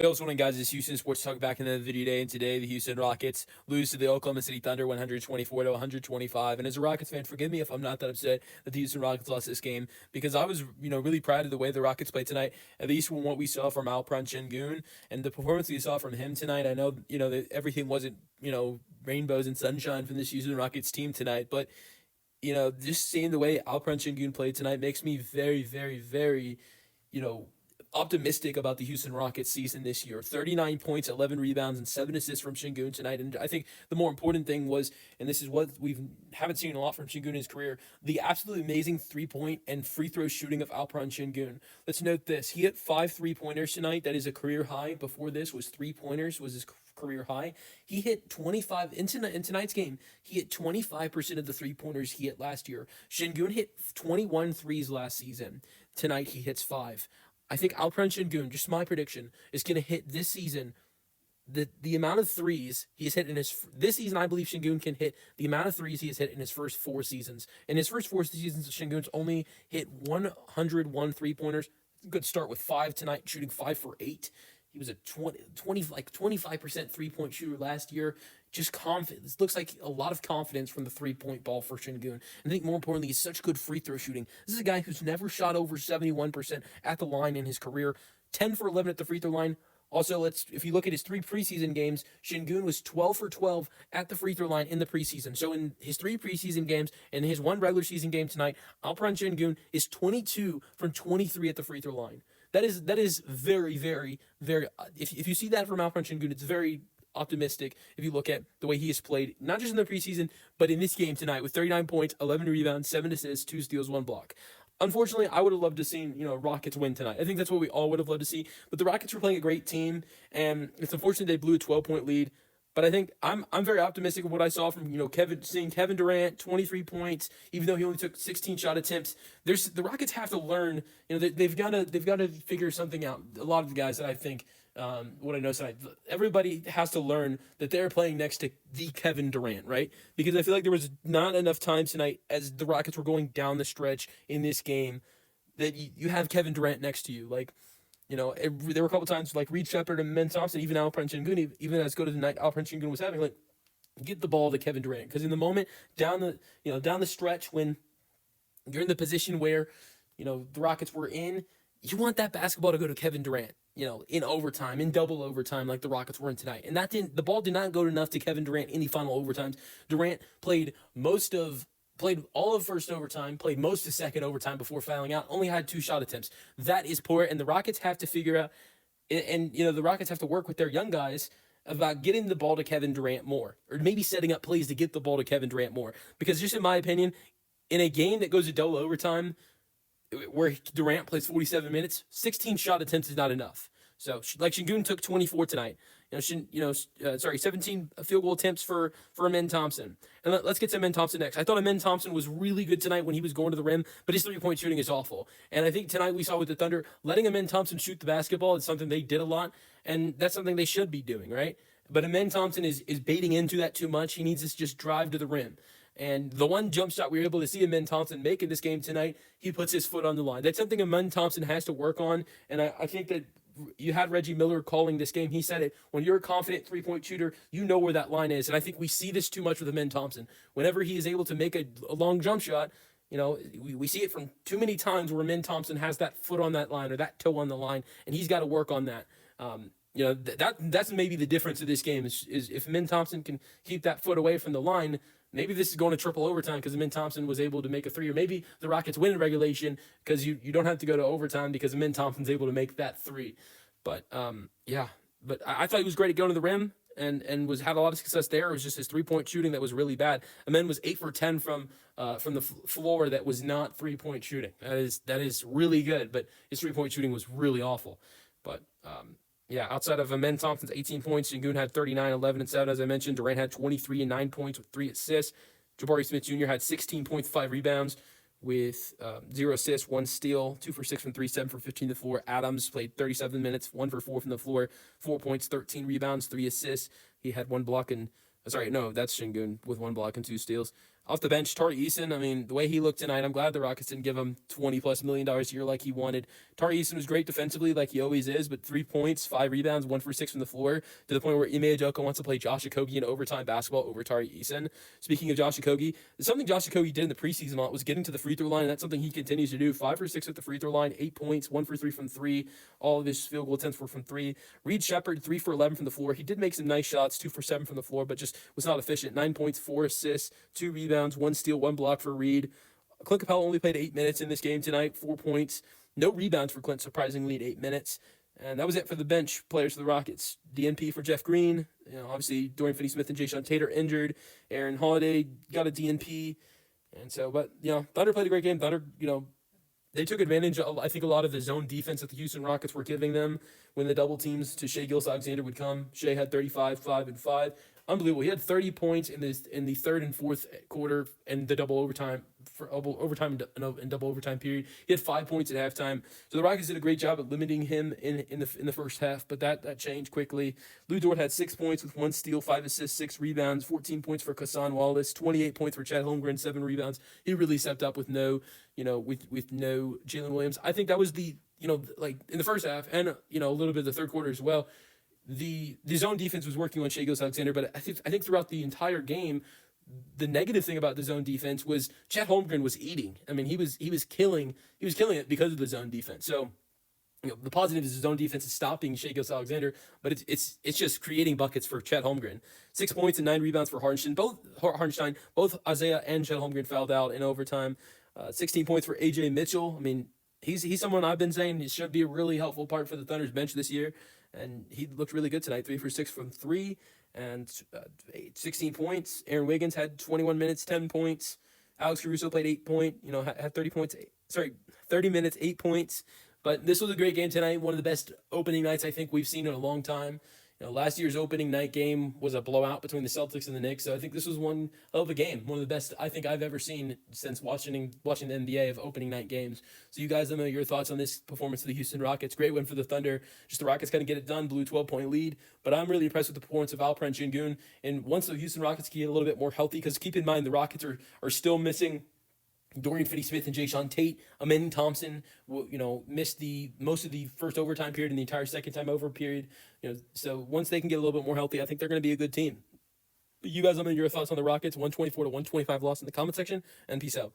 Hey, what's going on, guys? It's Houston Sports Talk back in the video today, and today the Houston Rockets lose to the Oklahoma City Thunder 124 to 125. And as a Rockets fan, forgive me if I'm not that upset that the Houston Rockets lost this game, because I was, really proud of the way the Rockets played tonight, at least from what we saw from Alperen Sengun and the performance we saw from him tonight. I know, that everything wasn't, rainbows and sunshine from this Houston Rockets team tonight, but just seeing the way Alperen Sengun played tonight makes me very, very, very, you know, optimistic about the Houston Rockets season this year. 39 points, 11 rebounds, and 7 assists from Sengun tonight. And I think the more important thing was, and this is what we haven't seen a lot from Sengun in his career, the absolutely amazing three-point and free throw shooting of Alperen Sengun. Let's note this. He hit 5 3-pointers tonight. That is a career high. Before this was 3-pointers, was his career high. He hit 25 in tonight's game. He hit 25% of the 3-pointers he hit last year. Sengun hit 21 threes last season. Tonight he hits 5. I think Alperen Sengun, just my prediction, is going to hit this season the amount of threes he has hit in this season. I believe Sengun can hit the amount of threes he has hit in his first 4 seasons. In his first 4 seasons, Sengun's only hit 101 3-pointers. Good start with 5 tonight, shooting 5 for 8. He was a 25% 3-point shooter last year. Just confident. This looks like a lot of confidence from the 3-point ball for Sengun. And I think more importantly, he's such good free throw shooting. This is a guy who's never shot over 71% at the line in his career. 10 for 11 at the free throw line. Also, if you look at his 3 preseason games, Sengun was 12 for 12 at the free throw line in the preseason. So in his 3 preseason games and his 1 regular season game tonight, Alperen Sengun is 22 from 23 at the free throw line. That is very, very, very. If you see that from Alperen Sengun, it's very optimistic if you look at the way he has played, not just in the preseason, but in this game tonight with 39 points, 11 rebounds, 7 assists, 2 steals, 1 block. Unfortunately, I would have loved to see, Rockets win tonight. I think that's what we all would have loved to see. But the Rockets were playing a great team, and it's unfortunate they blew a 12-point lead. But I think I'm very optimistic of what I saw from seeing Kevin Durant 23 points, even though he only took 16 shot attempts. The Rockets have to learn. They've got to figure something out. A lot of the guys that I think what I know tonight, everybody has to learn that they're playing next to the Kevin Durant, right? Because I feel like there was not enough time tonight as the Rockets were going down the stretch in this game that you have Kevin Durant next to you, like. There were a couple times like Reed Shepard and Men Thompson, even Alperen Sengun, even as good as the night Alperen Sengun was having, like, get the ball to Kevin Durant. Because in the moment down the stretch when you're in the position where the Rockets were in, you want that basketball to go to Kevin Durant. In overtime, in double overtime, like the Rockets were in tonight, and the ball did not go enough to Kevin Durant in the final overtimes. Durant played all of first overtime, played most of second overtime before fouling out, only had 2 shot attempts. That is poor, and the Rockets have to figure out, and the Rockets have to work with their young guys about getting the ball to Kevin Durant more, or maybe setting up plays to get the ball to Kevin Durant more. Because just in my opinion, in a game that goes to double overtime, where Durant plays 47 minutes, 16 shot attempts is not enough. So, like Sengun took 24 tonight. 17 field goal attempts for Amen Thompson. And let's get to Amen Thompson next. I thought Amen Thompson was really good tonight when he was going to the rim, but his 3-point shooting is awful. And I think tonight we saw with the Thunder, letting Amen Thompson shoot the basketball is something they did a lot, and that's something they should be doing, right? But Amen Thompson is baiting into that too much. He needs to just drive to the rim. And the one jump shot we were able to see Amen Thompson make in this game tonight, he puts his foot on the line. That's something Amen Thompson has to work on, and I think that you had Reggie Miller calling this game. He said it. When you're a confident 3-point shooter, you know where that line is. And I think we see this too much with Amen Thompson. Whenever he is able to make a long jump shot, we see it from too many times where Amen Thompson has that foot on that line or that toe on the line, and he's got to work on that. That's maybe the difference of this game is if Amen Thompson can keep that foot away from the line. Maybe this is going to triple overtime because Amen Thompson was able to make a 3, or maybe the Rockets win in regulation because you don't have to go to overtime because Amen Thompson's able to make that 3. But but I thought he was great at going to the rim and had a lot of success there. It was just his 3-point shooting that was really bad. Amen was 8 for 10 from the floor that was not 3-point shooting. That is really good, but his 3-point shooting was really awful. But outside of Amen Thompson's 18 points, Sengun had 39, 11, and 7, as I mentioned. Durant had 23 and 9 points with 3 assists. Jabari Smith Jr. had 16 points, 5 rebounds with 0 assists, 1 steal, 2 for 6 from 3, 7 for 15 to the floor. Adams played 37 minutes, 1 for 4 from the floor, 4 points, 13 rebounds, 3 assists. He had 1 block and, sorry, no, that's Sengun with 1 block and 2 steals. Off the bench, Tari Eason, I mean, the way he looked tonight, I'm glad the Rockets didn't give him $20+ million a year like he wanted. Tari Eason was great defensively, like he always is, but 3 points, 5 rebounds, 1 for 6 from the floor, to the point where Ime Udoka wants to play Josh Okogie in overtime basketball over Tari Eason. Speaking of Josh Okogie, something Josh Okogie did in the preseason a lot was getting to the free throw line, and that's something he continues to do. 5 for 6 at the free throw line, 8 points, 1 for 3 from 3. All of his field goal attempts were from 3. Reed Shepherd, 3 for 11 from the floor. He did make some nice shots, 2 for 7 from the floor, but just was not efficient. 9 points, 4 assists, 2 rebounds, 1 steal, 1 block for Reed. Clint Capella only played 8 minutes in this game tonight, 4 points. No rebounds for Clint, surprisingly, at 8 minutes. And that was it for the bench players for the Rockets. DNP for Jeff Green. Obviously, Dorian Finney-Smith and Jason Tater injured. Aaron Holiday got a DNP. And so, but, Thunder played a great game. Thunder, they took advantage of, I think, a lot of the zone defense that the Houston Rockets were giving them when the double teams to Shai Gilgeous-Alexander would come. Shai had 35, 5, and 5. Unbelievable. He had 30 points in the third and fourth quarter and the double overtime and double overtime period. He had 5 points at halftime. So the Rockets did a great job at limiting him in the first half, but that changed quickly. Lou Dort had 6 points with 1 steal, 5 assists, 6 rebounds, 14 points for Kassan Wallace, 28 points for Chet Holmgren, 7 rebounds. He really stepped up with no Jalen Williams. I think that was the like in the first half and a little bit of the third quarter as well. The zone defense was working on Shai Gilgeous-Alexander, but I think throughout the entire game, the negative thing about the zone defense was Chet Holmgren was eating. I mean, he was killing it because of the zone defense. So, the positive is the zone defense is stopping Shai Gilgeous-Alexander, but it's just creating buckets for Chet Holmgren. 6 points and 9 rebounds for Hartenstein. Both Isaiah and Chet Holmgren fouled out in overtime. 16 points for AJ Mitchell. I mean, he's someone I've been saying he should be a really helpful part for the Thunder's bench this year. And he looked really good tonight, 3 for 6 from 3 and 16 points. Aaron Wiggins had 21 minutes, 10 points. Alex Caruso played had 30 minutes, 8 points. But this was a great game tonight. One of the best opening nights I think we've seen in a long time. Last year's opening night game was a blowout between the Celtics and the Knicks. So I think this was one hell of a game. One of the best I think I've ever seen since watching the NBA of opening night games. So you guys, let me know your thoughts on this performance of the Houston Rockets. Great win for the Thunder. Just the Rockets couldn't get it done. Blew a 12-point lead. But I'm really impressed with the performance of Alperen Sengun. And once the Houston Rockets can get a little bit more healthy, because keep in mind the Rockets are still missing Dorian Finney-Smith and Jason Tate. Amen Thompson, missed most of the first overtime period and the entire second time over period. So once they can get a little bit more healthy, I think they're going to be a good team. But you guys, let me know your thoughts on the Rockets 124-125 loss in the comment section, and peace out.